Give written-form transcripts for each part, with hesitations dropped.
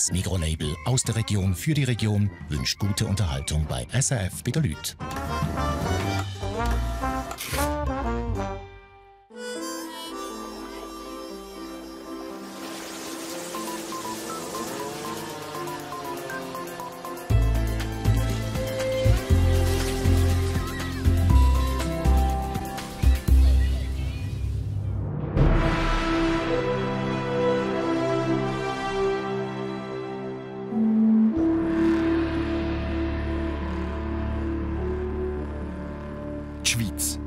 Das Migros-Label aus der Region für die Region wünscht gute Unterhaltung bei SRF bei der Lüt. Die Schweiz.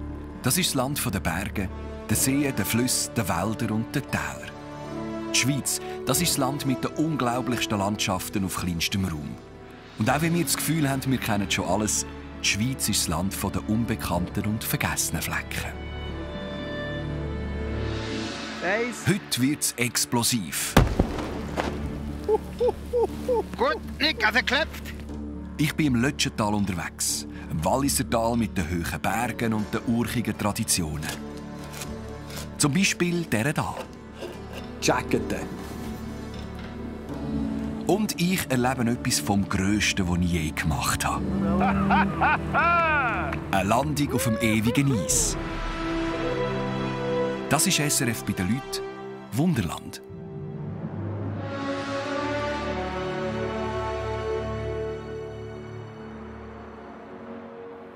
Das ist das Land der Berge, der Seen, der Flüsse, der Wälder und der Täler. Die Schweiz, das ist das Land mit den unglaublichsten Landschaften auf kleinstem Raum. Und auch wenn wir das Gefühl haben, wir kennen schon alles, die Schweiz ist das Land der unbekannten und vergessenen Flecken. Heute wird es explosiv. Gut, Nick, also klopft. Ich bin im Lötschental unterwegs, im Wallisertal mit den hohen Bergen und den urchigen Traditionen. Zum Beispiel dieser hier. Jackete. Und ich erlebe etwas vom Grössten, das ich je gemacht habe. Eine Landung auf dem ewigen Eis. Das ist SRF bei den Leuten Wunderland.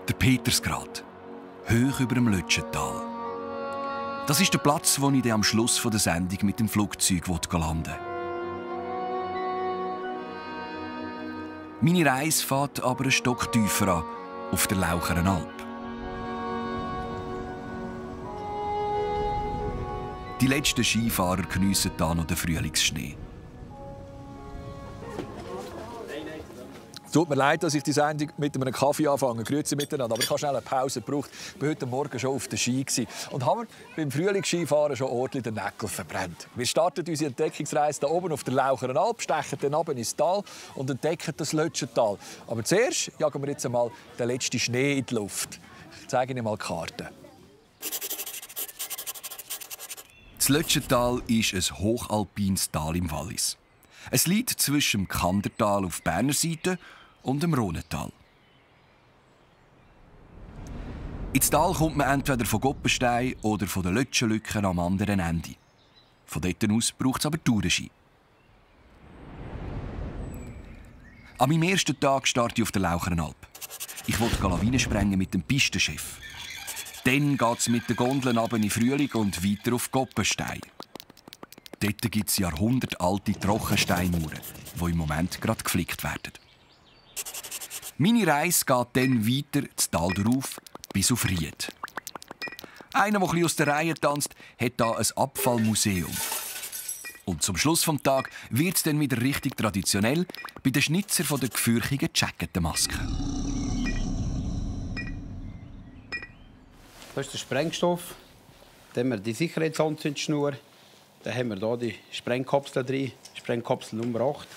Der Petersgrad, hoch über dem Lötschental. Das ist der Platz, wo ich am Schluss der Sendung mit dem Flugzeug landen will. Meine Reise fährt aber einen Stock tiefer an, auf der Laucheren Alp. Die letzten Skifahrer geniessen hier noch den Frühlingsschnee. Es tut mir leid, dass ich die Sendung mit einem Kaffee anfange. Grüezi miteinander. Aber ich habe schnell eine Pause gebraucht. Ich war heute Morgen schon auf der Ski und haben beim Frühlingsskifahren schon ordentlich den Nägel verbrannt. Wir starten unsere Entdeckungsreise hier oben auf der Laucheren Alp, stechen dann runter ins Tal und entdecken das Lötschental. Aber zuerst jagen wir jetzt einmal den letzten Schnee in die Luft. Ich zeige Ihnen mal die Karte. Das Lötschental ist ein hochalpines Tal im Wallis. Es liegt zwischen dem Kandertal auf Berner Seite und dem Rhonental. Ins Tal kommt man entweder von Goppenstein oder von den Lötschenlücken am anderen Ende. Von dort aus braucht es aber Tourenski. An meinem ersten Tag starte ich auf der Laucheren Alp. Ich wollte Lawinen sprengen mit dem Pistenchef. Dann geht es mit den Gondeln ab in den Frühling und weiter auf Goppenstein. Dort gibt es jahrhundertalte Trockensteinmauern, die im Moment gerade geflickt werden. Meine Reise geht dann weiter das Tal drauf bis auf Ried. Einer, der ein bisschen aus der Reihe tanzt, hat hier ein Abfallmuseum. Und zum Schluss des Tages wird es dann wieder richtig traditionell bei den Schnitzer von der gefürchigen Jackettenmaske. Das ist der Sprengstoff. Dann haben wir die Sicherheitsanzündschnur. Dann haben wir hier die Sprengkapsel drin, Sprengkapsel Nummer 8.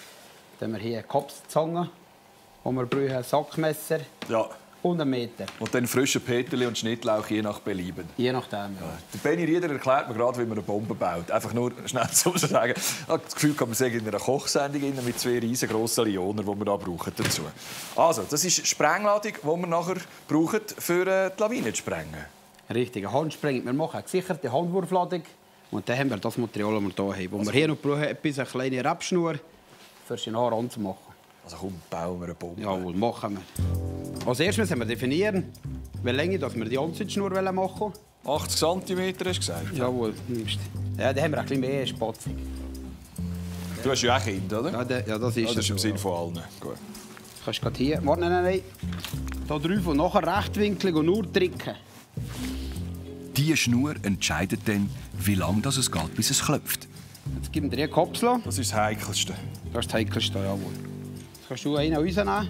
Dann haben wir hier eine Kapselzange, die wir brauchen, ein Sackmesser und einen Meter. Und dann frische Peterli und Schnittlauch, je nach Belieben. Je nachdem, ja. Der Benny Rieder erklärt mir gerade, wie man eine Bombe baut. Einfach nur schnell zu sagen. Ich habe das Gefühl, man sagen in einer Kochsendung mit 2 riesengroßen Lioner, die wir da brauchen dazu. Also, das ist die Sprengladung, die wir nachher brauchen, für die Lawine zu sprengen. Richtig, eine Handsprengung. Wir machen eine gesicherte Handwurfladung. Und dann haben wir das Material, das wir hier haben. Wo wir hier noch brauchen, etwas eine kleine Rapschnur, für sie nachher anzumachen. Also komm, bauen wir eine Bombe. Jawohl, machen wir. Als erstes müssen wir definieren, wie lange wir die Anzündschnur machen wollen. 80 cm hast du gesagt? Jawohl, nimmst du. Ja, dann haben wir ein bisschen mehr Spatzig. Du hast ja auch Kinder, oder? Ja, das ist, das ist im Sinn von allen. Gut. Du kannst gerade hier... Warte, nein. Hier drauf und nachher rechtwinklig und nur drücken. Diese Schnur entscheidet dann, wie lange es geht, bis es klopft. Jetzt geben wir dir eine Kapsel. Das ist das Heikelste. Das ist das Heikelste, jawohl. Jetzt kannst du einen rausnehmen.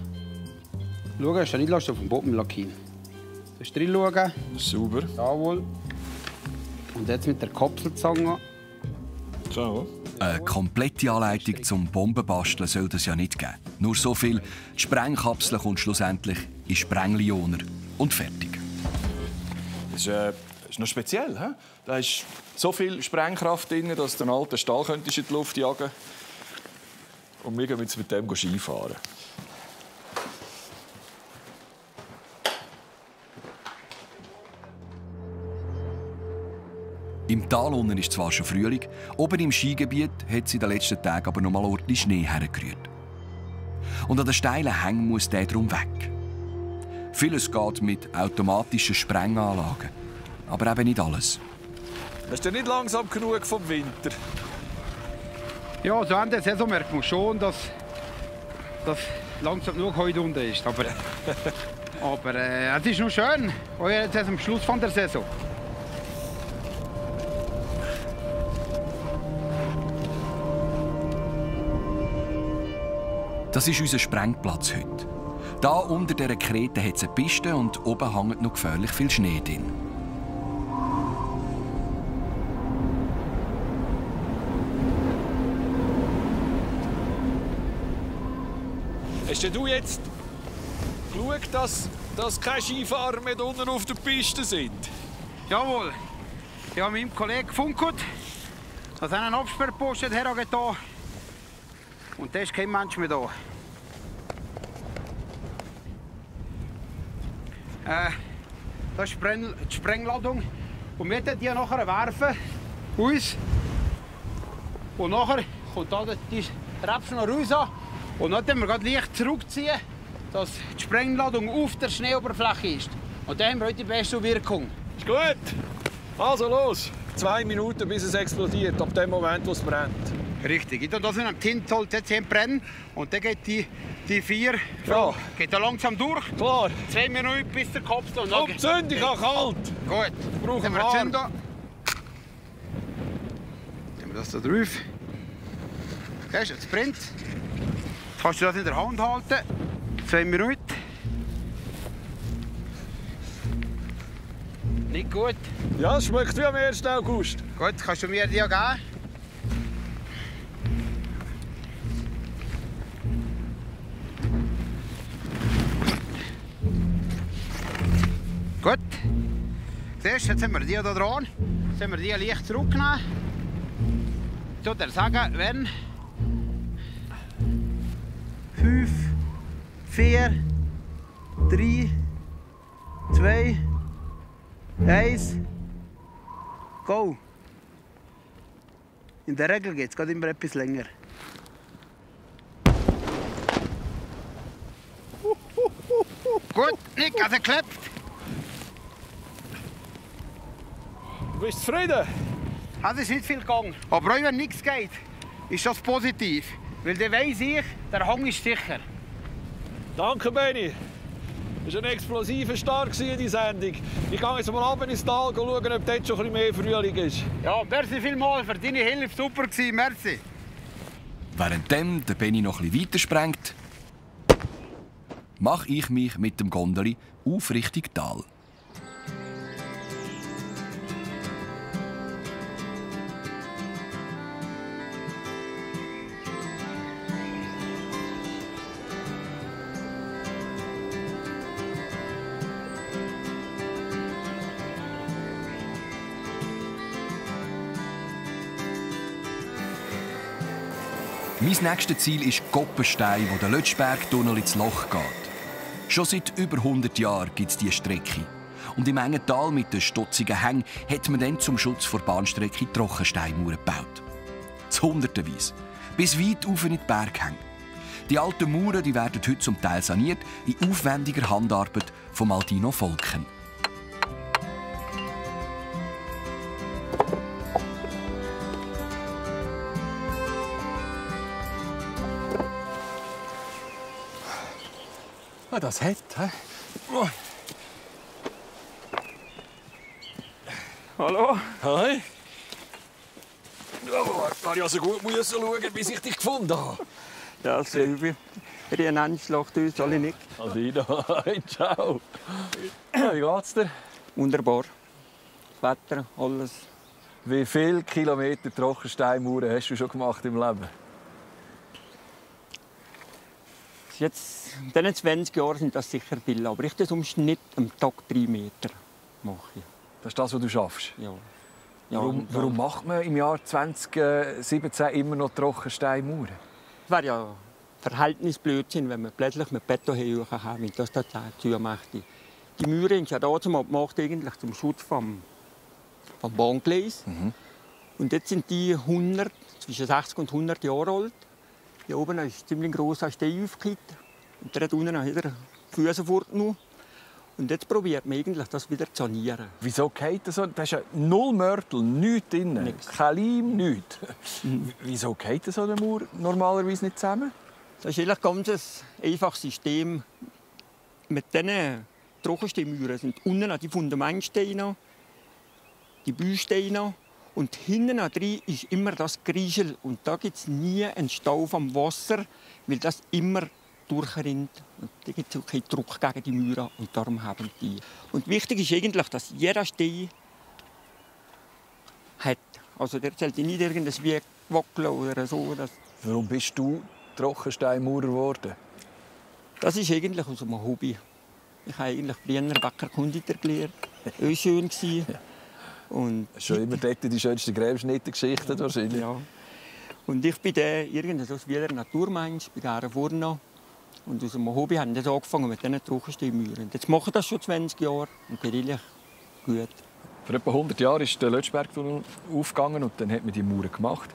Schau, hast du nicht auf dem Boden lackieren. Du kannst drin schauen. Sauber. Jawohl. Und jetzt mit der Kapselzange. So. Eine komplette Anleitung zum Bombenbasteln soll es ja nicht geben. Nur so viel, die Sprengkapsel kommt schlussendlich in Sprenglioner und fertig. Das ist noch speziell. He? Da ist so viel Sprengkraft drin, dass du den alten Stall in die Luft jagen könntest. Und wir gehen jetzt mit dem Skifahren. Im Tal unten ist zwar schon Frühling, oben im Skigebiet hat es in den letzten Tagen aber noch mal ordentlich Schnee hergerührt. Und an den steilen Hängen muss der drum weg. Vieles geht mit automatischen Sprenganlagen, aber eben nicht alles. Hast du nicht langsam genug vom Winter? Ja, so Ende der Saison merkt man schon, dass langsam genug heute unten ist. Aber es ist noch schön, jetzt am Schluss von der Saison. Das ist unser Sprengplatz heute. Da unter dieser Krete hat es eine Piste und oben hängt noch gefährlich viel Schnee drin. Hast du jetzt geschaut, dass keine Skifahrer mehr unten auf der Piste sind? Jawohl. Ich habe meinem Kollegen gefunden, dass er einen Absperrposten hergetan. Und da ist kein Mensch mehr da. Das ist die Sprengladung. Und wir werden die nachher werfen. Uns. Und nachher kommt da die Räpsel noch raus. Und dann können wir gerade leicht zurückziehen, dass die Sprengladung auf der Schneeoberfläche ist. Und dann haben wir heute die beste Wirkung. Ist gut. Also los. 2 Minuten, bis es explodiert, ab dem Moment, wo es brennt. Richtig. Ich tue das in einem Tintholz jetzt brennen. Und dann geht die 4 Ja. geht da langsam durch. Klar. 2 Minuten bis der Kopf. Komm, zünd, ich habe kalt. Gut. Brauchen Dann wir wir warm. Zünder. Nehmen wir das da drauf. Okay, jetzt brennt. Jetzt kannst du das in der Hand halten. 2 Minuten. Nicht gut. Ja, es schmeckt wie am 1. August. Gut, kannst du mir die geben? Gut. Siehst, jetzt haben wir die hier dran. Jetzt haben wir die leicht zurückgenommen. Ich würde dir sagen, wenn 5, 4, 3, 2, 1, go. In der Regel geht es gerade immer etwas länger. Gut, Nick, also geklappt. Du bist zufrieden? Es ist nicht viel gegangen. Aber auch wenn nichts geht, ist das positiv. Weil dann weiss ich, der Hang ist sicher. Danke, Benni. Es war ein explosiver Start in die Sendung. Ich gehe jetzt mal runter ins Tal und schauen, ob dort schon ein bisschen mehr Frühling ist. Ja, merci vielmals für deine Hilfe. Super gewesen, merci. Währenddem der Benni noch ein bisschen weiter sprengt, mache ich mich mit dem Gondeli auf Richtung Tal. Mein nächstes Ziel ist Koppenstein, wo der Lötschberg-Tunnel ins Loch geht. Schon seit über 100 Jahren gibt es diese Strecke. Und im engen Tal mit den stotzigen Hängen hat man dann zum Schutz vor der Bahnstrecke Trockensteinmauern gebaut. Zu hundertenweise. Bis weit auf in die Berghänge. Die alten Mauern die werden heute zum Teil saniert in aufwendiger Handarbeit von Altino Volken. Das hat, hä? Hallo? Hi. Da ich also gut schauen, bis ich dich gefunden habe. Ja, Silvi. Ihr Anschlag uns alle nicht. Alina, hi, ciao. Wie geht's dir? Wunderbar. Das Wetter, alles. Wie viele Kilometer Trockensteinmauern hast du schon gemacht im Leben? Jetzt, in diesen 20 Jahren sind das sicher viele, aber ich das im Schnitt am Tag 3 Meter mache. Das ist das, was du schaffst? Ja. Warum macht man im Jahr 2017 immer noch Trockensteinmauern? wäre ja Verhältnisblödsinn, wenn man plötzlich mit Betonhöhe haben, wenn das dazu macht. Die Mauer ist ja dazu gemacht, eigentlich zum Schutz vom Bahngleis. Und jetzt sind die zwischen 60 und 100 Jahre alt. Hier oben ist ein ziemlich grosser Stein aufgekippt. Und der hat unten noch wieder Füße fortgenommen. Und jetzt probiert man eigentlich, das wieder zu sanieren. Wieso geht das so? Da ist ja null Mörtel, nichts drin. Nix. Kein Leim, nichts. Wieso geht das so eine Mauer normalerweise nicht zusammen? Das ist eigentlich ein ganz einfaches System. Mit diesen Trockensteinmauern sind unten die Fundamentsteine, die Büsteine und hinten drin ist immer das Griesel. Und da gibt es nie einen Stau vom Wasser, weil das immer durchrinnt. Und da gibt es auch keinen Druck gegen die Mauern und darum haben die. Und wichtig ist eigentlich, dass jeder Stein hat. Also der sollte nicht irgendwie wackeln oder so. Warum bist du Trockensteinmaurer geworden? Das ist eigentlich aus einem Hobby. Ich habe eigentlich früher Bäcker-Konditor gelernt. Das war schön. Und schon immer dort die schönsten Gräbschnitte-Geschichten wahrscheinlich. Ja. Und ich bin wieder ein Naturmensch, bin gerne vorne. Und aus einem Hobby haben wir angefangen mit diesen Trockensteinmauern. Jetzt mache ich das schon 20 Jahre und bin eigentlich gut. Vor etwa 100 Jahren ist der Lötschbergtunnel aufgegangen und dann hat man die Mauern gemacht.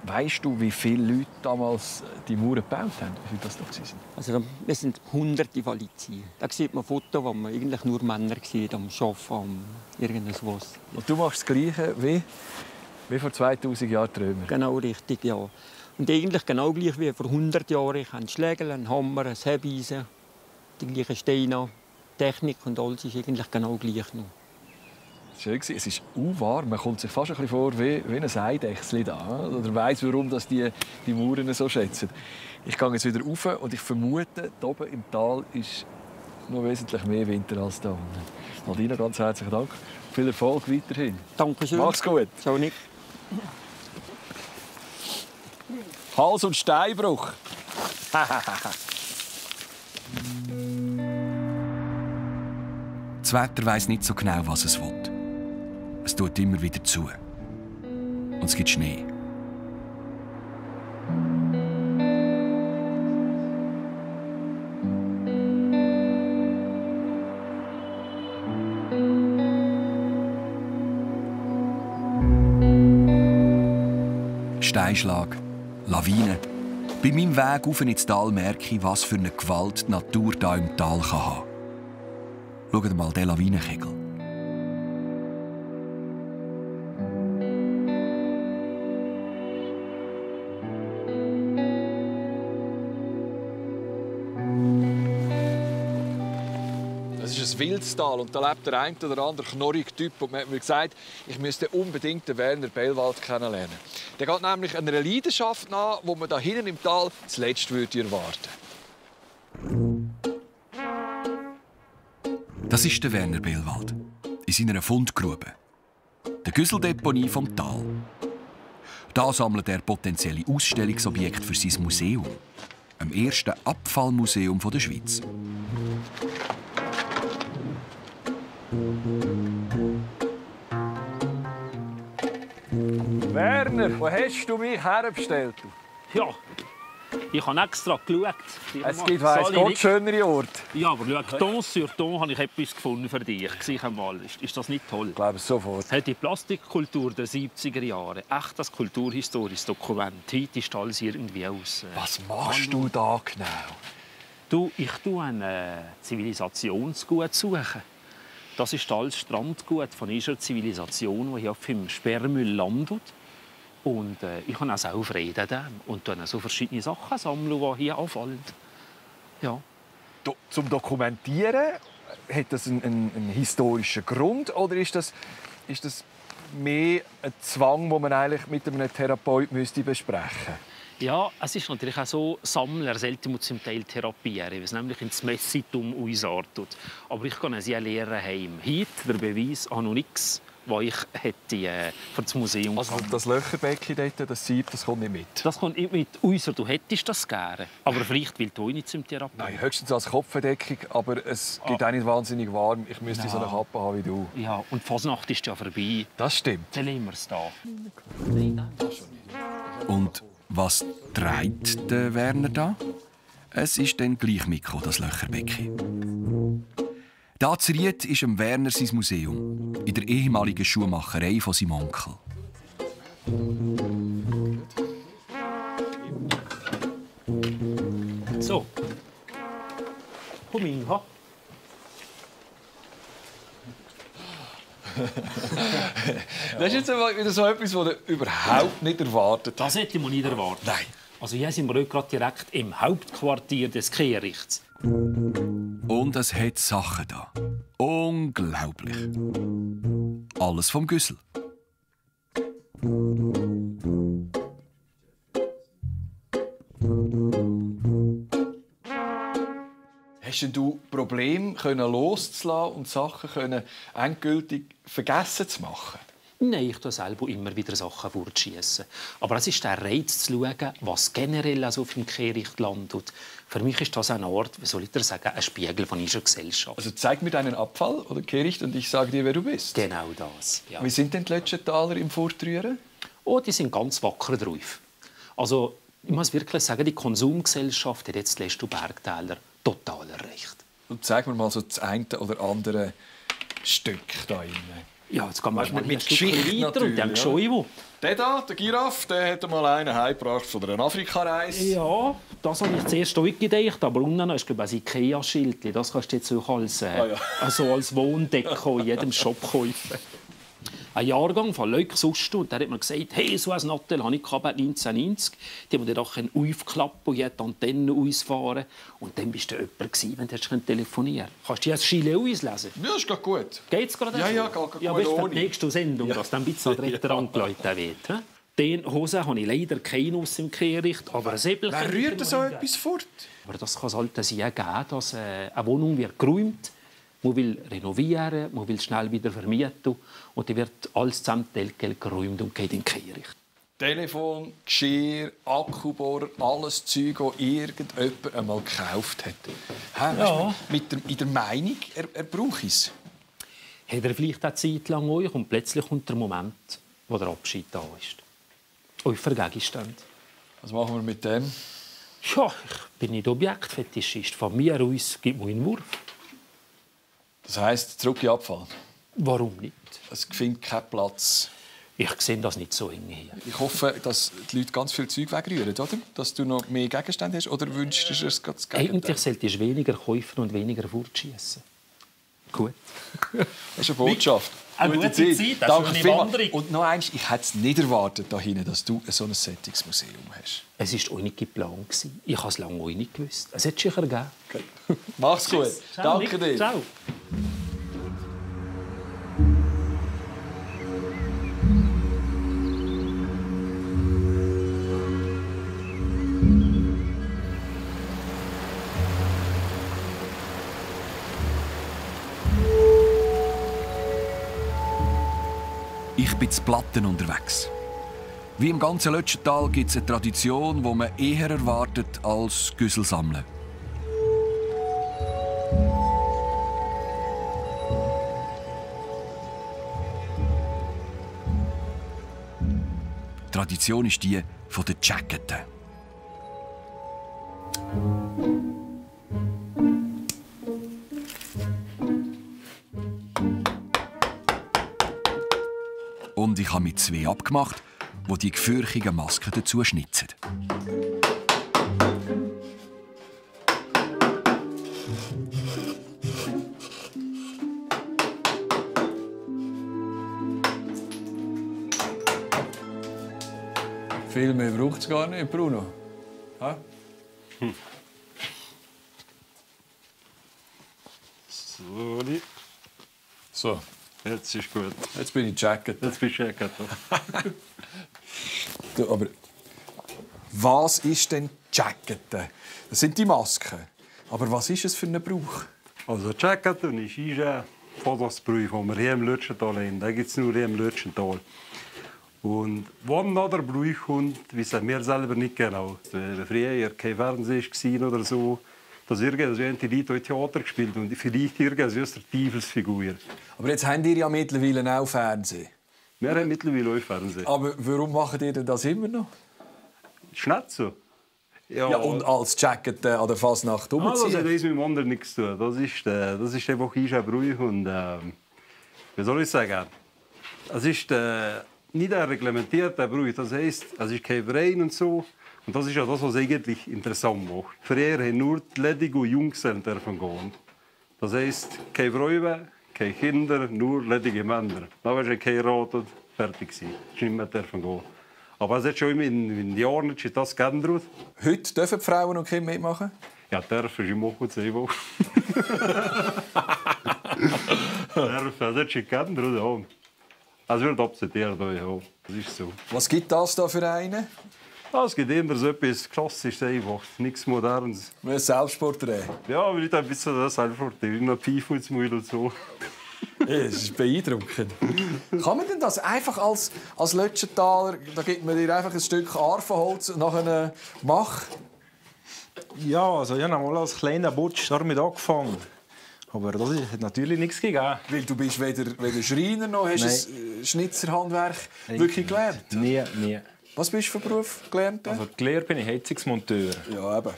Weißt du, wie viele Leute damals die Mauern gebaut haben? Wie viele das da waren? Also, wir sind Hunderte von Leuten. Da sieht man Fotos, wo man eigentlich nur Männer sieht, am Arbeiten, am irgendwas. Und du machst das Gleiche wie vor 2000 Jahren die Römer? Genau richtig, ja. Und eigentlich genau gleich wie vor 100 Jahren. Ich habe einen Schlägel, einen Hammer, ein Hebeisen, die gleichen Steine. Technik und alles ist eigentlich genau gleich noch. Schön war. Es ist warm. Man kommt sich fast ein bisschen vor wie ein Eidechsel da. Oder weiss, warum das die Mauern so schätzen. Ich gehe jetzt wieder rauf und ich vermute, hier oben im Tal ist noch wesentlich mehr Winter als da unten. Aldina, ganz herzlichen Dank. Viel Erfolg weiterhin. Danke schön. Mach's gut. Ciao, Nick. Hals- und Steinbruch. Das Wetter weiss nicht so genau, was es will. Es tut immer wieder zu. Und es gibt Schnee. Steinschlag, Lawinen. Bei meinem Weg rauf ins Tal merke ich, was für eine Gewalt die Natur hier im Tal haben kann. Schaut mal diesen Lawinenkegel. Das ist ein wildes Tal und da lebt der ein oder andere knorrige Typ. Und man hat mir gesagt, ich müsste unbedingt den Werner Bellwald kennenlernen. Der geht nämlich einer Leidenschaft nach, die man da hinten im Tal zuletzt erwarten würde. Das ist der Werner Bellwald. In seiner Fundgrube. Der Güsseldeponie vom Tal. Da sammelt er potenzielle Ausstellungsobjekte für sein Museum. Am ersten Abfallmuseum der Schweiz. Werner, wo hast du mich herbestellt? Ja, ich habe extra geschaut. Es gibt weiss Gott schönere Orte. Ja, aber schau, Ton sur Ton habe ich etwas gefunden für dich. Sieh mal, ist das nicht toll? Ich glaube es sofort. Die Plastikkultur der 70er Jahre, echt das kulturhistorisches Dokument. Heute ist alles irgendwie aus. Was machst du da genau? Du, ich suche ein Zivilisationsgut suchen. Das ist alles Strandgut von unserer Zivilisation, das hier auf dem Sperrmüll landet. Und ich habe auch Freude daran und dann so verschiedene Sachen sammeln, die hier auffallen. Ja. Zum Dokumentieren, hat das einen historischen Grund oder ist das mehr ein Zwang, den man eigentlich mit einem Therapeuten besprechen müsste? Ja, es ist natürlich auch so, Sammler sollten zum Teil therapieren, weil es nämlich ins Messitum ausartet. Aber ich kann es ja lehren heim. Heute der Beweis habe noch nichts, was ich hätte für das Museum Also das Löcherbecken dort, das Sieb, das kommt nicht mit? Das kommt nicht mit. Außer du hättest das gerne. Aber vielleicht will du nicht zum Therapeuten. Nein, höchstens als Kopfbedeckung, aber es gibt auch nicht wahnsinnig warm. Ich müsste so eine Kappe haben wie du. Ja, und die Fasnacht ist ja vorbei. Das stimmt. Dann lassen wir es da. Und Was trägt der Werner da? Es ist dann gleich Mikro, das Löcherbecken. Da zu Ried ist dem Werner sein Museum, in der ehemaligen Schuhmacherei von seinem Onkel. So. Komm hin, ha? Das ist jetzt wieder so etwas, was du überhaupt nicht erwartet hast. Das hätte man nicht erwartet. Nein. Also hier sind wir gerade direkt im Hauptquartier des Kehrichts. Und es hat Sachen da. Unglaublich. Alles vom Güssel. Hast du Probleme loszulassen und Sachen endgültig vergessen zu machen? Nein, ich tue selber immer wieder Sachen fortschießen. Aber es ist der Reiz zu schauen, was generell also auf dem Kehricht landet. Für mich ist das eine Art, wie soll ich das sagen, ein Spiegel von unserer Gesellschaft. Also zeig mir deinen Abfall oder Kehricht und ich sage dir, wer du bist. Genau das. Ja. Wie sind denn die Lötschentaler im Fortrühren? Oh, die sind ganz wacker drauf. Also, ich muss wirklich sagen, die Konsumgesellschaft hat jetzt letzte Bergtäler total erreicht. Und zeig mir mal so das eine oder andere Stück da rein. Ja, jetzt gehen wir Weißt, mal mit ein Stückchen Geschichte weiter und dann natürlich, schon ja. Der da, der Giraffe, der hat mal einen heimgebracht von einer Afrika-Reise. Ja, das habe ich zuerst auch gedacht, aber unten ist glaube ich ein Ikea-Schild. Das kannst du jetzt auch als, also als Wohndeko in jedem Shop kaufen. Ein Jahrgang von Leuk Susten, und der hat mir gesagt, hey, so ein Nattel habe ich 1990. Die haben dann auch aufklappen und die Antennen ausfahren. Und dann bist du jemand, wenn du telefonieren konntest. Kannst du das Schiele auslesen? Ja, ist gerade gut. Geht's gerade? Ja, ja, geht ja, gut bis für ohne. die nächste Sendung, dass dann ein bisschen dritter angeleitet wird. Den Hosen habe ich leider keine aus dem Kehricht, aber ein Säbelchen... Wer rührt so etwas fort? Aber das kann es halt geben, dass eine Wohnung wird geräumt, man will renovieren, man will schnell wieder vermieten und dann wird alles zusammen geräumt und geht in den Kehricht. Telefon, Geschirr, Akkubohrer, alles Zeug, das irgendjemand einmal gekauft hat. Ja. In der Meinung, er braucht es. Hat er vielleicht eine Zeit lang euch und plötzlich kommt der Moment, wo der Abschied da ist. Euer Gegenstand. Was machen wir mit dem? Ja, ich bin nicht Objektfetischist. Von mir aus gibt man einen Wurf. Das heisst, zurück in den Abfall. Warum nicht? Es findet keinen Platz. Ich sehe das nicht so eng hier. Ich hoffe, dass die Leute ganz viel Zeug wegrühren, oder? Dass du noch mehr Gegenstände hast, oder wünschst du dir das Gegenteil? Eigentlich solltest du weniger kaufen und weniger fortschießen. Gut. Das ist eine Botschaft. Eine gute Zeit, eine Danke schöne vielmals. Wanderung. Und noch eins, ich hätte es nicht erwartet, da hinten, dass du so ein Sättigungsmuseum hast. Es war auch nicht geplant. Ich habe es lange auch nicht gewusst. Es hat sich ergeben. Okay. Mach's gut. Ciao, Danke Nick. dir. Ciao. Ich bin zu Platten unterwegs. Wie im ganzen Lötschental gibt es eine Tradition, die man eher erwartet als Güssel sammeln. Die Tradition ist die von den Jacketten. Und ich habe mit zwei abgemacht, die die gefürchigen Masken dazu schnitzen. Viel mehr braucht es gar nicht, Bruno. Ha? Sorry. So, Jetzt ist gut. jetzt bin ich Jacket. Jetzt bist du Jacket. Du, aber was ist denn Jackette? Das sind die Masken. Aber was ist es für ein Brauch? Also Jacket ist ein Fotobrauch, den wir hier im Lötschental haben. Den gibt es nur hier im Lötschental. Und wann noch der Brauch kommt, wissen wir selber nicht genau. Wenn früher kein Fernsehen war oder so, dass irgendwelche Leute heute Theater gespielt und vielleicht irgendeine Teufelsfigur. Aber jetzt habt ihr ja mittlerweile auch Fernsehen. Wir haben mittlerweile auch Fernsehen. Aber warum macht ihr denn das immer noch? Ist nicht so. Ja, und als Jacket an der Fasnacht umziehen? Das hat mit dem anderen nichts zu tun. Das ist einfach ein Brauch. Und wie soll ich sagen? Es ist nicht ein reglementierter Brauch. Das heisst, es ist kein Verein und so. Und das ist ja das, was eigentlich interessant macht. Früher haben nur die ledige und Junggesellen dürfen gehen. Das heisst, keine Frauen, keine Kinder, nur ledige Männer. Dann war es geheiratet, fertig gewesen. Es nicht mehr dürfen gehen. Aber es hat schon in den Jahren das geändert. Heute dürfen die Frauen und Kinder mitmachen? Ja, dürfen sie machen, selber. Dürfen, das hat sich geändert, ja. Es wird akzeptiert, ja. Das ist so. Was gibt das da für einen? Es gibt immer so etwas Klassisches, einfach. Nichts Modernes. Ein Selbstporträt? Ja, aber nicht ein bisschen das Selbstporträt. Noch Pfeife ins Maul und so. Ja, das ist beeindruckend. Kann man denn das einfach als Lötschentaler, da gibt man dir einfach ein Stück Arvenholz und nachher Mach? Ja, also ich habe mal als kleiner Butsch damit angefangen. Aber das hat natürlich nichts gegeben. Weil du bist weder Schreiner noch hast ein Schnitzerhandwerk wirklich gelernt? Nie. Was bist du für Beruf gelernt? Also gelernt bin ich Heizungsmonteur. Ja, eben.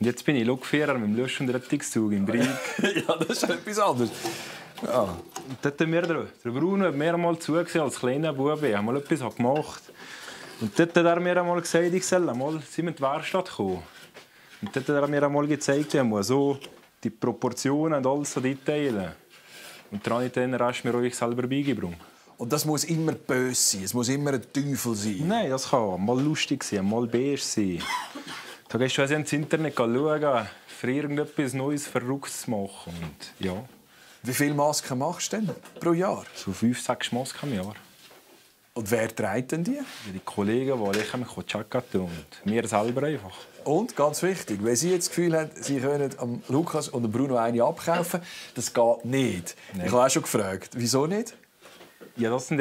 Und jetzt bin ich Lokführer mit dem Lösch- und Rettungszug im Brieg. Ja, das ist etwas anderes. Ja. Und dort haben wir der Bruno hat mir einmal zugesehen als kleiner Bub. Ich habe mal etwas gemacht. Und dort hat er mir einmal gesagt, ich soll einmal in die Werkstatt kommen. Und dort hat er mir einmal gezeigt, ich muss so die Proportionen und alles so Details. Und dann habe ich den Rest mir euch selber beigebracht. Und das muss immer böse sein, es muss immer ein Teufel sein? Nein, das kann mal lustig sein, mal beige sein. Da gehst du also ins Internet schauen, für irgendetwas Neues, Verrücktes zu machen. Und, ja. Wie viele Masken machst du denn pro Jahr? So 5-6 Masken im Jahr. Und wer trägt denn die? Die Kollegen, die ich mich checken und mir selber einfach. Und, ganz wichtig, wenn Sie jetzt das Gefühl haben, Sie können am Lukas und Bruno eine abkaufen, das geht nicht. Nein. Ich habe auch schon gefragt, wieso nicht? Ja, das soll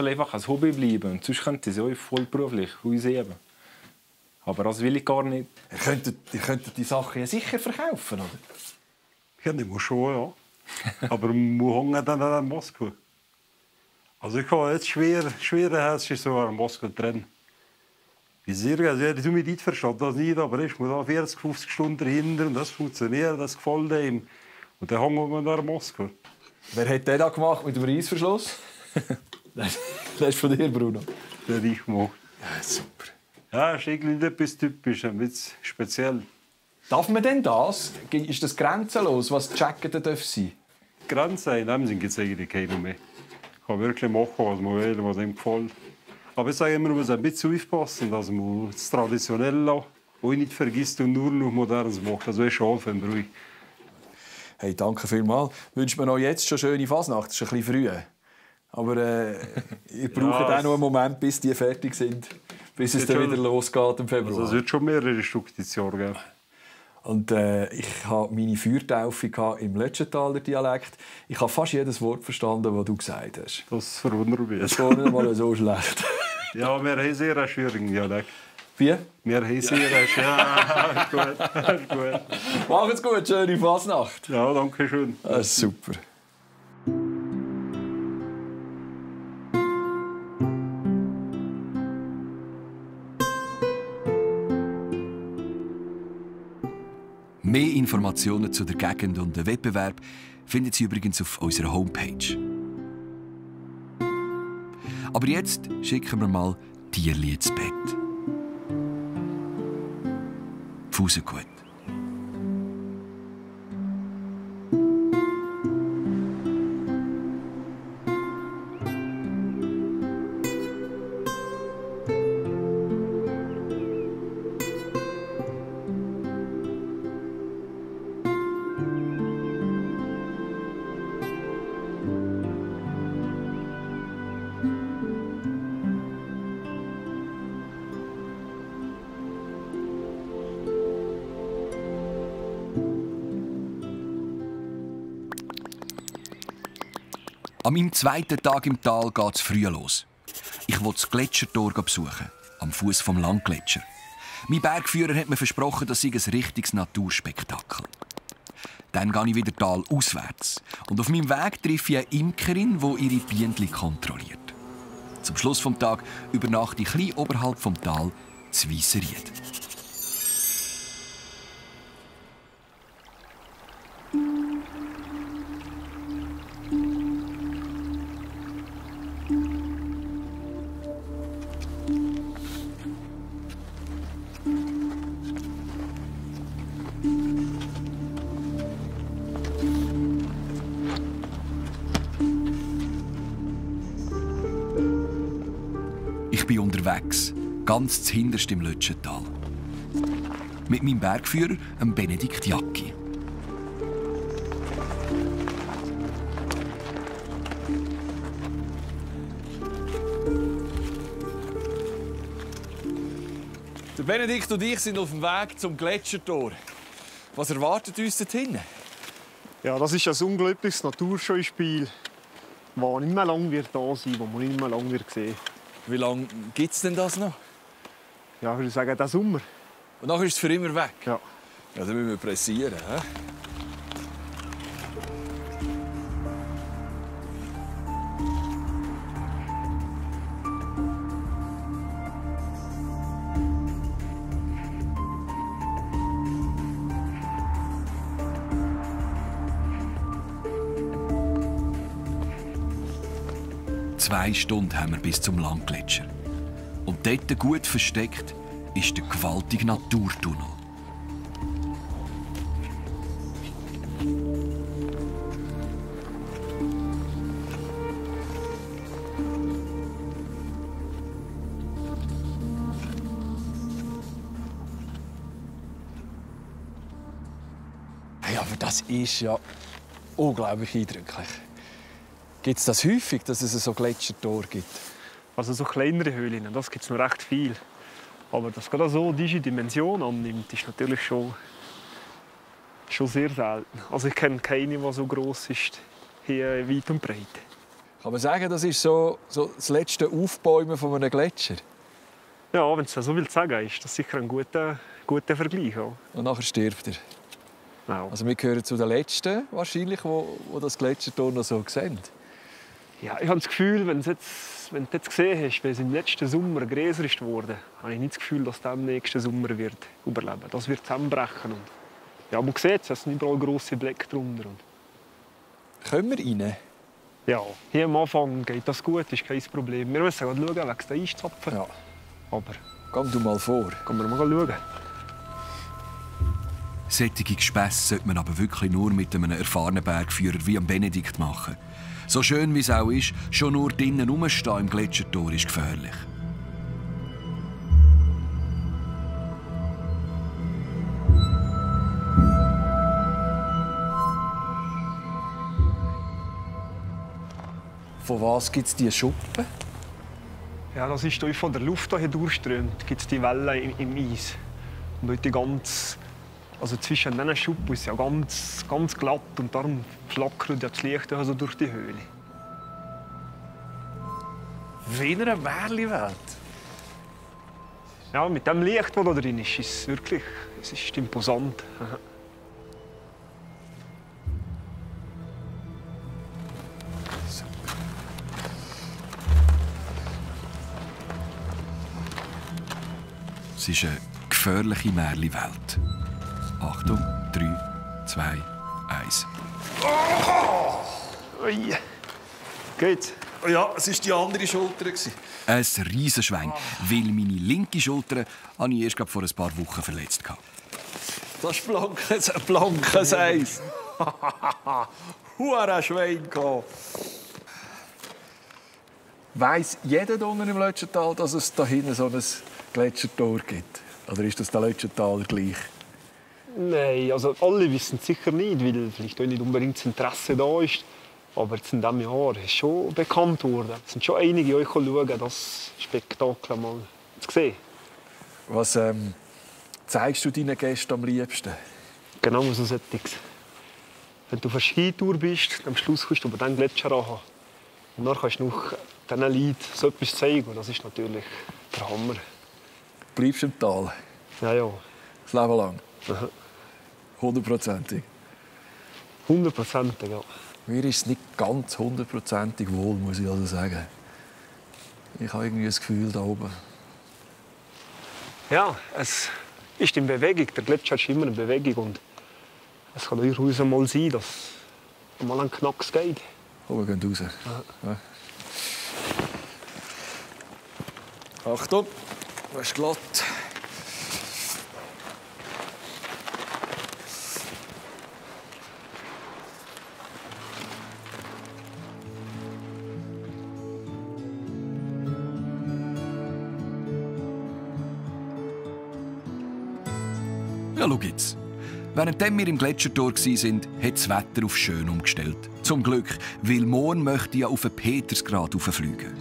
einfach ein Hobby bleiben. Und sonst könnte ich es vollberuflich ausüben. Aber das will ich gar nicht. Ihr könntet die Sachen ja sicher verkaufen, oder? Ja, das muss schon, ja. Aber man muss dann an der Moskau. Also ich habe jetzt schwerer so an Moskau drin. Ich habe mich nicht verstanden, das nicht, aber ich muss da 40, 50 Stunden dahinter und das funktioniert, das gefällt ihm. Und dann hängen wir nach Moskau. Wer hat den da gemacht mit dem Reissverschluss? Das ist von dir, Bruno. Der ich gemacht. Ja, super. Ja, das ist irgendwie etwas typisch, ein bisschen speziell. Darf man denn das? Ist das grenzenlos, was die Jacketen sein dürfen? Grenzen in dem Sinne gibt es eigentlich keine mehr. Ich kann wirklich machen, was man will, was ihm gefällt. Aber ich sage immer, man muss ein bisschen aufpassen, dass man das Traditionelle auch nicht vergisst und nur noch Modernes macht. Das wäre schade für den Brauch. Hey, danke vielmals. Wünscht mir noch jetzt schon schöne Fasnacht. Das ist ein bisschen früh. Aber ihr braucht auch noch einen Moment, bis die fertig sind. Bis es dann wieder losgeht im Februar. Also es wird schon mehrere Stück dieses Jahr geben. Und ich hatte meine Feuertaufe im Lötschentaler Dialekt. Ich habe fast jedes Wort verstanden, das du gesagt hast. Das verwundert mich. Das ist gar nicht mal so schlecht. Ja, wir haben sehr einen schwierigen Dialekt. Wie? Wir haben sehr ja, gut. Macht's gut, schöne Fasnacht. Ja, danke schön. Das ist super. Mehr Informationen zu der Gegend und dem Wettbewerb finden Sie übrigens auf unserer Homepage. Aber jetzt schicken wir mal Tierli ins Bett. Fuße gut. An meinem zweiten Tag im Tal geht es früh los. Ich will das Gletschertor besuchen, am Fuß vom Langgletscher. Mein Bergführer hat mir versprochen, das sei ein richtiges Naturspektakel. Dann gehe ich wieder talauswärts. Und auf meinem Weg treffe ich eine Imkerin, die ihre Bienen kontrolliert. Zum Schluss des Tages übernachte ich klein oberhalb vom Tal zu Weisseried. Ich bin unterwegs, ganz zuhinterst im Lötschental. Mit meinem Bergführer, Benedikt Jacki. Der Benedikt und ich sind auf dem Weg zum Gletschertor. Was erwartet uns dort hinten? Ja, das ist ein unglaubliches Naturschauspiel, das nicht mehr lange wird da sein, das man nicht mehr lange wird sehen. Wie lange gibt es denn das noch? Ja, ich würde sagen, diesen Sommer. Und nachher ist es für immer weg? Ja. Ja, dann müssen wir pressieren. He? Zwei Stunden haben wir bis zum Langgletscher. Und dort gut versteckt ist der gewaltige Naturtunnel. Hey, aber das ist ja unglaublich eindrücklich. Gibt es das häufig, dass es so Gletschertore gibt? Also so kleinere Höhlen, das gibt es noch recht viel. Aber dass gerade so diese Dimension annimmt, ist natürlich schon sehr selten. Also ich kenne keine, die so gross ist, hier weit und breit. Kann man sagen, das ist so das letzte Aufbäumen von einem Gletscher? Ja, wenn es so viel zu sagen ist, das ist sicher ein guter Vergleich. Ja. Und nachher stirbt er? Ja. Also wir gehören zu den Letzten, wahrscheinlich, wo das Gletschertor noch so sehen. Ja, ich habe das Gefühl, wenn du jetzt gesehen hast, wie es im letzten Sommer größer ist geworden, habe ich nicht das Gefühl, dass das im nächsten Sommer wird überleben wird. Das wird zusammenbrechen. Und ja, man sieht es sind überall grosse Blöcke drunter. Können wir rein? Ja, hier am Anfang geht das gut, ist kein Problem. Wir müssen schauen, wegen der Eiszapfen. Ja. Aber geh du mal vor. Können wir mal schauen. Solche Gespässe sollte man aber wirklich nur mit einem erfahrenen Bergführer wie Benedikt machen. So schön wie es auch ist, schon nur drinnen rumstehen im Gletschertor ist gefährlich. Von was gibt es diese Schuppen? Ja, das ist von der Luft hier durchströmt, gibt es die Wellen im Eis. Und heute also zwischen diesen Schuppen ist es ja ganz glatt und darum flackert das Licht also durch die Höhle. Wie in einer Märchenwelt. Ja, mit dem Licht, das da drin ist es wirklich imposant. Es ist eine gefährliche Märchenwelt. Achtung, 3, 2, 1. Ui. Geht's? Ja, es war die andere Schulter. Ein Riesenschwenk, weil meine linke Schulter habe ich erst vor ein paar Wochen verletzt. Das ist blankes Eis. Huara Schwein. Weiss jeder hier unten im Lötschental, dass es da hinten so ein Gletschertor gibt? Oder ist das der Lötschentaler gleich? Nein, also alle wissen es sicher nicht, weil vielleicht auch nicht unbedingt das Interesse da ist. Aber jetzt in diesem Jahr ist es schon bekannt worden. Es sind schon einige die euch schauen, das Spektakel mal zu sehen. Was zeigst du deinen Gästen am liebsten? Genau so etwas. Wenn du auf einer Skitour bist, am Schluss kommst du über diesen Gletscher an. Und dann kannst du noch diesen Leuten so etwas zeigen. Das ist natürlich der Hammer. Bleibst du im Tal? Ja, ja. Das Leben lang? Aha. 100%? 100%, ja. Mir ist es nicht ganz 100% wohl, muss ich also sagen. Ich habe irgendwie das Gefühl da oben. Ja, es ist in Bewegung. Der Gletscher ist immer in Bewegung. Und es kann durchaus mal sein, dass mal ein Knacks geht. Oh, wir gehen raus. Ja. Achtung, das ist glatt. Ja, schau jetzt. Während wir im Gletschertor waren, hat das Wetter auf schön umgestellt. Zum Glück, weil morgen möchte ich ja auf den Petersgrad fliegen.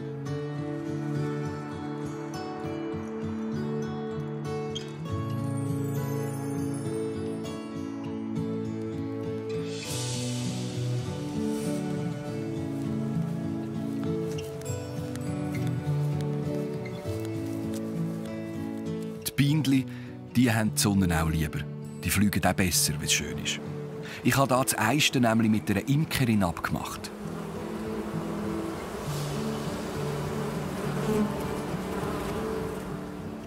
Die Bienen, die haben die Sonne auch lieber. Die fliegen auch besser, wenn es schön ist. Ich habe das Eiste nämlich mit einer Imkerin abgemacht.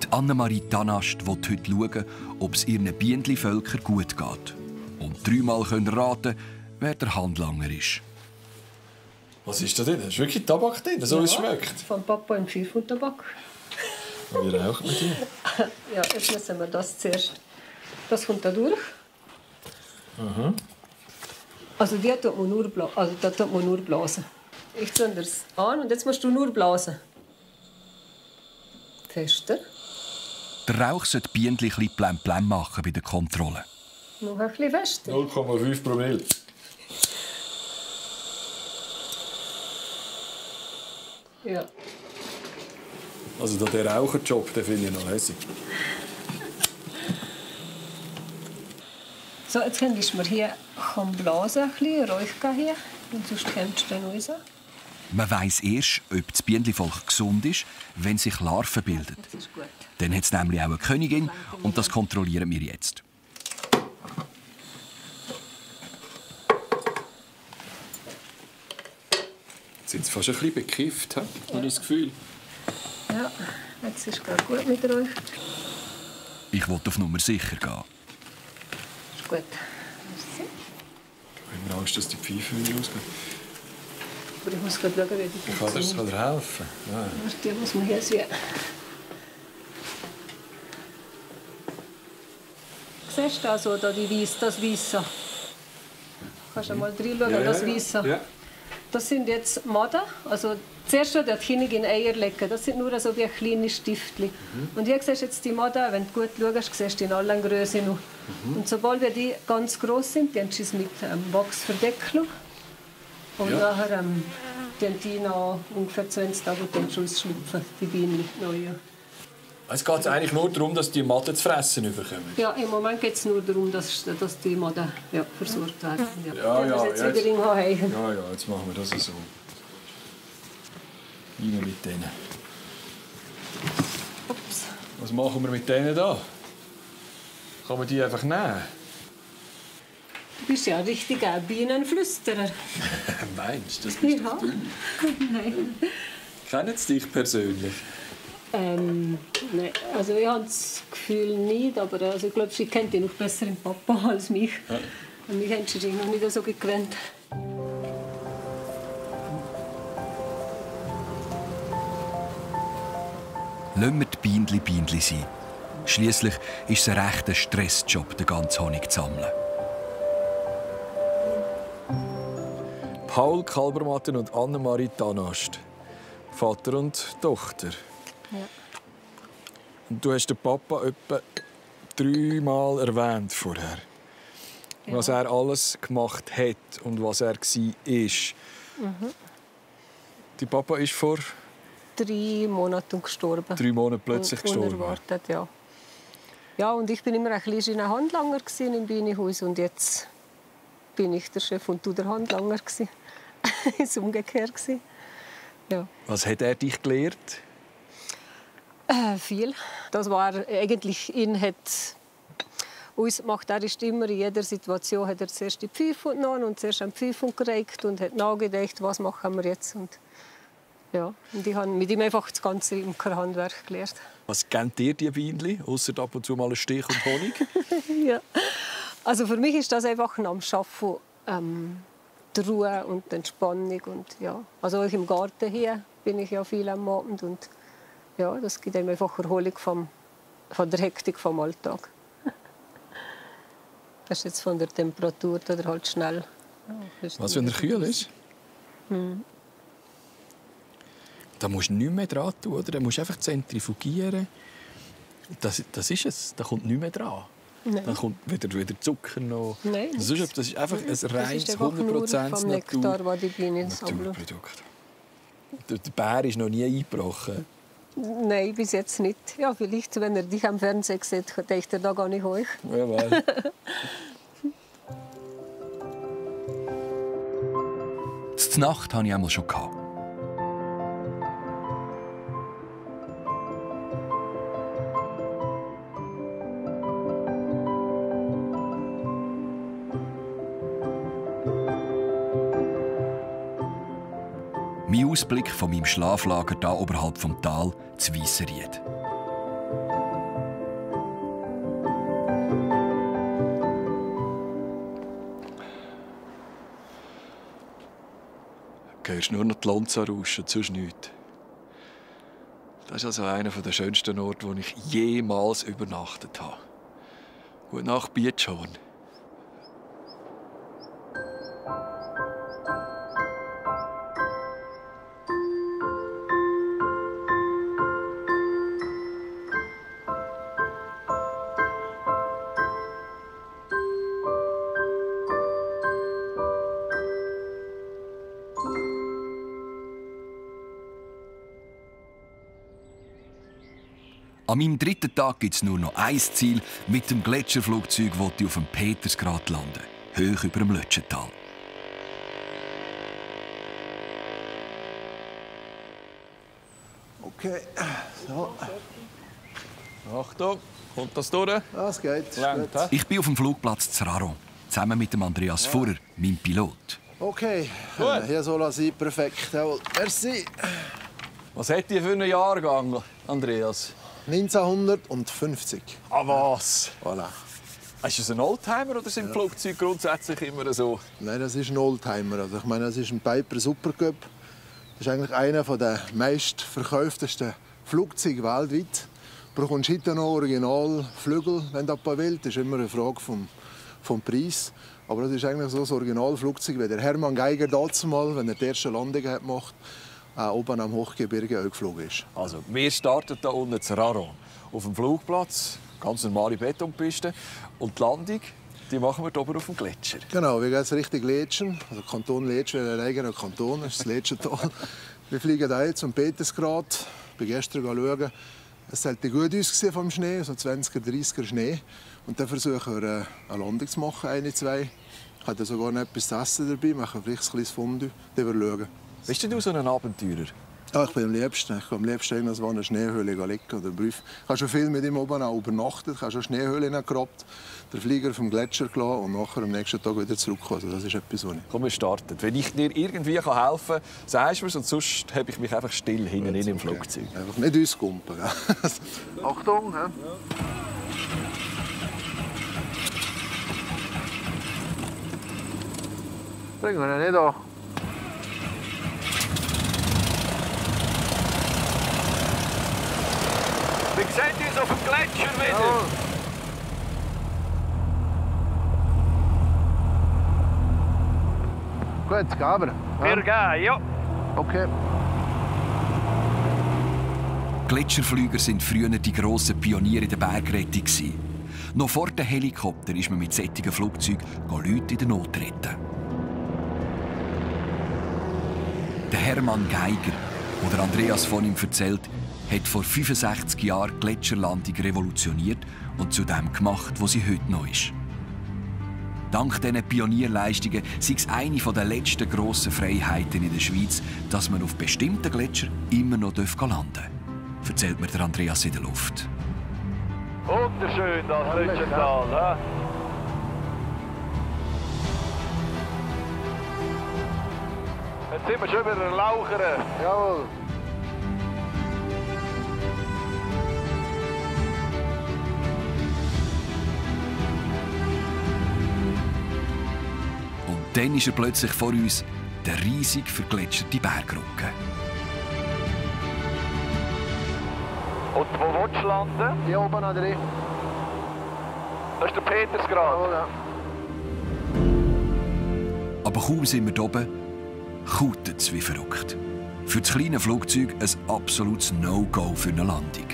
Die Annemarie Tanast will heute schauen, ob es ihren Bienenvölkern gut geht. Und 3-mal raten, wer der Handlanger ist. Was ist da drin? Da ist wirklich Tabak drin, so wie es schmeckt. Von Papa ein Pfeifentabak. Und wie raucht man die? Ja, jetzt müssen wir das zuerst. Das kommt da durch. Mhm. Also die tut man nur blasen. Also da tut man nur blasen. Ich zünde es an und jetzt musst du nur blasen. Fester. Der Rauch sollte die Bienen ein bisschen blem machen bei der Kontrolle. Noch ein bisschen fester. 0,5 Promille. Ja. Also der Raucherjob, den finde ich noch lässig. So, jetzt könntest du mir hier blasen, ein bisschen Räuch hier. Und sonst kommst du dann raus. Man weiss erst, ob das Bienenvolk gesund ist, wenn sich Larven bilden. Das ist gut. Dann hat es nämlich auch eine Königin und das kontrollieren wir jetzt. Jetzt sind sie fast ein bisschen bekifft, habe ich das Gefühl. Ja, jetzt ist es gut mit euch. Ich wollte auf Nummer sicher gehen. Ist gut. Ich habe mir Angst, dass die Pfeife wieder ausgeht. Aber ich muss gerade schauen, wie die funktioniert. Kann dir helfen? Ja. Die muss man hier sehen. Siehst du also da das Weisse? Kannst du mal reinschauen, Ja, das ja, Weisse? ja. Das sind jetzt Maden. Also zuerst wird die Königin Eier legen. Das sind nur so wie kleine Stiftchen. Und hier siehst du jetzt die Maden, wenn du gut schaust, siehst du in allen Größen noch. Und sobald wir die ganz groß sind, dann sie es mit Wachs verdecken. Und nachher die nach ungefähr 20 Tagen den Schuss schlüpfen, die Bienen neu. Es geht eigentlich nur darum, dass die Maden zu fressen bekommen. Ja, im Moment geht es nur darum, dass die Maden versorgt werden. Ja, jetzt wieder in Haien. Ja, jetzt machen wir das so. Rein mit denen. Ups. Was machen wir mit denen da? Kann man die einfach nehmen? Du bist ja ein richtiger Bienenflüsterer. Meinst du, das bist Ja. du? Nein. Kennen sie dich persönlich? Nein, also ich habe das Gefühl nicht, aber also ich glaube, sie kennt ihn noch besser den Papa als mich. Ja. Und mich haben sie noch nicht so gewöhnt. Lassen wir die Bienchen sein. Schliesslich ist es ein rechter Stressjob, den ganzen Honig zu sammeln. Paul Kalbermatten und Annemarie Tanast. Vater und Tochter. Ja. Und du hast den Papa etwa 3-mal erwähnt vorher. Ja. Was er alles gemacht hat und was er war. Mhm. Der Papa ist vor 3 Monaten gestorben. 3 Monaten plötzlich gestorben. Unerwartet, ja. Ja, und ich bin immer ein kleiner Handlanger im Bienenhaus und jetzt bin ich der Chef und du der Handlanger. Es war umgekehrt. Ja. Was hat er dich gelehrt? Viel. Das war eigentlich, ihn hat uns gemacht. Er ist immer in jeder Situation hat er zuerst die Pfeife genommen und zuerst eine Pfeife gereicht und hat nachgedacht, was machen wir jetzt. Und, ja. Und ich habe mit ihm einfach das ganze Imkerhandwerk gelernt. Was kennt ihr, die Bienen, ausser ab und zu mal einen Stich und Honig? Ja. Also für mich ist das einfach am Arbeiten die Ruhe und die Entspannung. Und, ja. Also auch im Garten hier bin ich ja viel am Abend. Und, ja, das gibt einem einfach Erholung von der Hektik vom Alltag. Das ist jetzt von der Temperatur oder halt schnell. Ja, was, wenn er kühl ist? Da musst du nichts mehr dran tun, oder? Da musst du einfach zentrifugieren. Das ist es. Da kommt nichts mehr dran. Nein. Dann kommt wieder Zucker noch. Nein, das ist einfach ein reines 100% vom Nektar, das die Bienen sammeln. Naturprodukt. Der Bär ist noch nie eingebrochen. Nein, bis jetzt nicht. Ja, vielleicht, wenn er dich am Fernsehen sieht, denkt er da gar nicht hoch. Ja, weil. Die Nacht hatte ich einmal schon. Mein Ausblick von meinem Schlaflager da oberhalb vom Tal, zu Weisseried. Du hörst nur noch die Lonza rauschen, sonst nichts. Das ist also einer der schönsten Orte, wo ich jemals übernachtet habe. Gute Nacht, Bietschorn. An meinem dritten Tag gibt es nur noch ein Ziel. Mit dem Gletscherflugzeug wollte ich auf dem Petersgrat landen, hoch über dem Lötschental. Okay, so. Achtung, kommt das durch? Das geht. Ich bin auf dem Flugplatz Zraron, zusammen mit dem Andreas Furrer, meinem Pilot. Okay, hier soll er sein. Perfekt. Jawohl. Merci. Was hat ihr für einen Jahrgang, Andreas? 1950. Ah, was? Voilà. Ist es ein Oldtimer oder sind Flugzeuge grundsätzlich immer so? Nein, das ist ein Oldtimer. Also ich meine, das ist ein Piper Supercup. Das ist eigentlich einer der meistverkauftesten Flugzeuge weltweit. Du bekommst heute noch Originalflügel, wenn du jemand willst. Das ist immer eine Frage vom Preis. Aber das ist eigentlich so ein Originalflugzeug, wie der Hermann Geiger damals, wenn er die erste Landung gemacht hat, oben am Hochgebirge auch geflogen ist. Also, wir starten hier unten in Zraron. Auf dem Flugplatz, ganz normale Betonpiste. Und die Landung, die machen wir hier oben auf dem Gletscher. Genau, wir gehen jetzt Richtung Letschen. Also Kanton Letschen wäre ein eigener Kanton, das ist das Letschental. Wir fliegen hier zum Petersgrat. Ich bin gestern schauen. Es sollte gut aussehen vom Schnee, so 20er, 30er Schnee. Und dann versuchen wir eine Landung zu machen, eine, zwei. Ich habe sogar noch etwas zu essen dabei, machen vielleicht ein kleines Fondue. Dann wir schauen. Bist du so ein Abenteurer? Ja, ich bin am liebsten. Ich gehe am liebsten irgendwo in einer Schneehöhle liegen oder prüfen. Ich habe schon viel mit ihm oben auch übernachtet. Ich habe schon Schneehöhlen gegrabt, den Flieger vom Gletscher gelassen und nachher am nächsten Tag wieder zurückgekommen. Also das ist etwas, was ich... Komm, wir starten. Wenn ich dir irgendwie helfen kann, sagst du mir es, und sonst habe ich mich einfach still hinten in im Flugzeug. Einfach nicht uns kumpen. Achtung! Ja. Bringen wir ihn nicht an. Wir sehen uns auf dem Gletscher wieder. Ja. Gut, Gaber. Wir gehen, ja. Okay. Gletscherflüger sind früher die grossen Pioniere in der Bergrettung. Noch vor dem Helikopter ist man mit solchen Flugzeugen Leute in der Not retten. Der Hermann Geiger, der Andreas von ihm erzählt, hat vor 65 Jahren die Gletscherlandung revolutioniert und zu dem gemacht, was sie heute noch ist. Dank diesen Pionierleistungen sei es eine der letzten grossen Freiheiten in der Schweiz, dass man auf bestimmten Gletschern immer noch landen darf. Erzählt mir der Andreas in der Luft. Wunderschön, das Lötschental. Jetzt sind wir schon wieder Lauchern. Jawohl. Und dann ist er plötzlich vor uns, der riesig vergletscherte Bergrücken. Und wo willst du landen? Hier oben an der Das ist der Petersgrad. Ja. Aber kaum sind wir oben, kautet es wie verrückt. Für das kleine Flugzeug ein absolutes No-Go für eine Landung.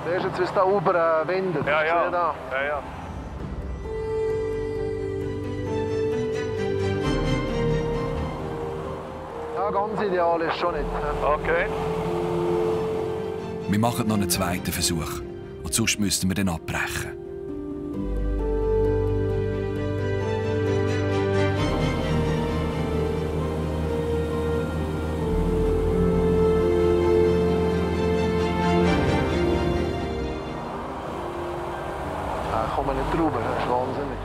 Siehst du jetzt, wie es da oben windet? Ja, ja. Sieh da. Ja, ja. Ja, ganz ideal ist schon nicht. Okay. Wir machen noch einen zweiten Versuch. Und sonst müssten wir dann abbrechen. Ich komme nicht drüber, das ist wahnsinnig.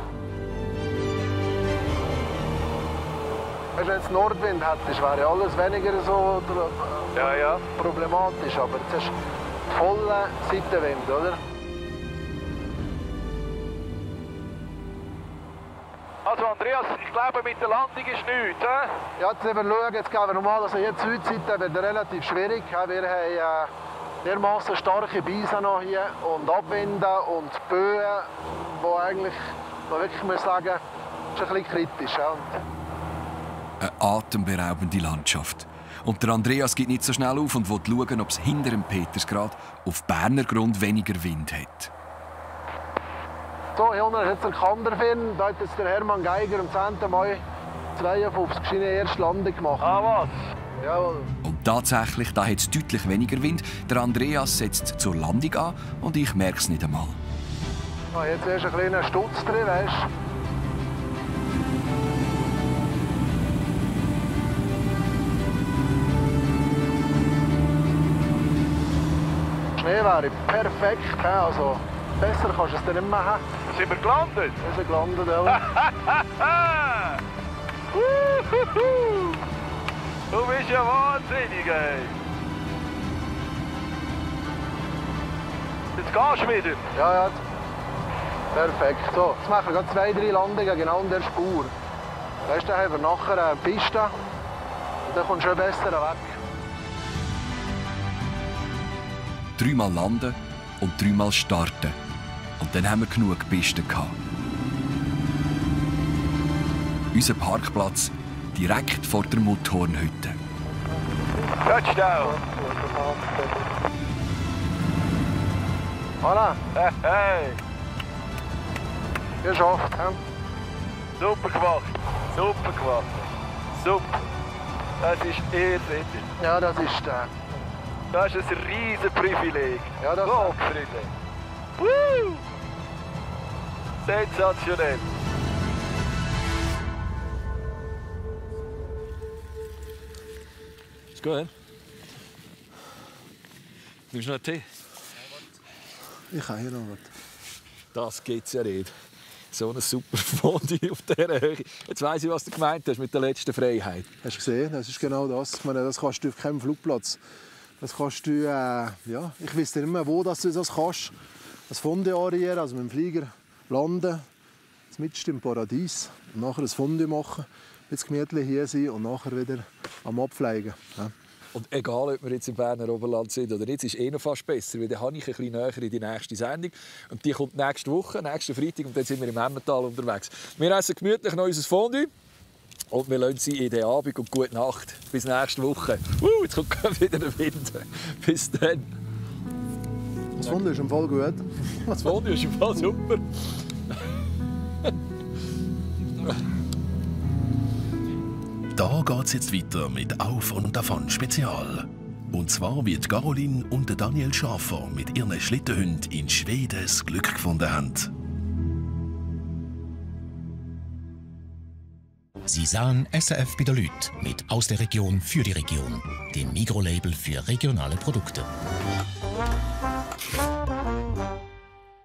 Wenn du jetzt Nordwind hättest, wäre alles weniger so problematisch. Aber jetzt hast du volle Seitenwind, oder? Also Andreas, ich glaube mit der Landung ist nichts. Ja, jetzt schauen wir, jetzt gehen wir normal, also jetzt Südseite wird relativ schwierig. Wir haben dermaßen starke Beisen noch hier und Abwinde und Böen, wo eigentlich, man wirklich muss sagen, ist ein bisschen kritisch. Ja. Eine atemberaubende Landschaft. Und der Andreas geht nicht so schnell auf und will schauen, ob es hinter dem Petersgrad auf Berner Grund weniger Wind hat. So, hier unten ist jetzt der Kanderfirn. Da hat jetzt der Hermann Geiger am 10. Mai 52 seine erste Landung gemacht. Ah, was? Jawohl. Und tatsächlich, da hat es deutlich weniger Wind. Der Andreas setzt zur Landung an und ich merke es nicht einmal. Ah, jetzt ist ein kleiner Stutz drin, weißt du. Schnee wäre perfekt, also besser kannst du es dann nicht machen. Sind wir gelandet? Wir sind gelandet, ja. Du bist ja wahnsinnig, ey. Jetzt gehst du wieder. Ja, ja. Perfekt. So, jetzt machen wir gerade 2, 3 Landungen genau an der Spur. Weißt du, dann haben wir nachher eine Piste und dann kommst du schon besser weg. 3-mal landen und 3-mal starten. Und dann haben wir genug Pisten gehabt. Unser Parkplatz direkt vor der Mutthornhütte. Touchdown! Voilà. Hey! Geschafft. Ja. Super gemacht! Super gemacht! Super! Das ist irrsinnig! Ja, das ist der. Das ist ein riesen Privileg! Ja, das Gott, Friede! Woo! Sensationell! Ist gut, nimmst du noch einen Tee? Ich habe hier noch was. Das geht's ja nicht. So ein super Fondue auf dieser Höhe. Jetzt weiss ich, was du gemeint hast mit der letzten Freiheit. Hast du gesehen? Das ist genau das. Ich meine, das kannst du auf keinem Flugplatz. Das kannst du, ja, ich weiß nicht mehr, wo du das kannst. Das Fondue arieren, also mit dem Flieger landen, mitten im Paradies. Und nachher ein Fondue machen, jetzt gemütlich hier sein und nachher wieder am Abfliegen. Ja. Und egal, ob wir jetzt im Berner Oberland sind oder nicht, ist noch fast besser, weil dann habe ich ein bisschen näher in die nächste Sendung. Und die kommt nächste Woche, nächsten Freitag, und dann sind wir im Emmental unterwegs. Wir essen gemütlich noch unser Fondue und wir lassen sie in den Abend und gute Nacht. Bis nächste Woche. Jetzt kommt wieder der Wind. Bis dann. Das Fondue ist im Fall gut. Das Fondue ist im Fall super. Da geht's jetzt weiter mit Auf und Davon Spezial. Und zwar wie Caroline und Daniel Schafer mit ihren Schlittenhunden in Schweden das Glück gefunden haben. Sie sahen SRF bei der Lüt mit Aus der Region für die Region, dem Mikrolabel für regionale Produkte.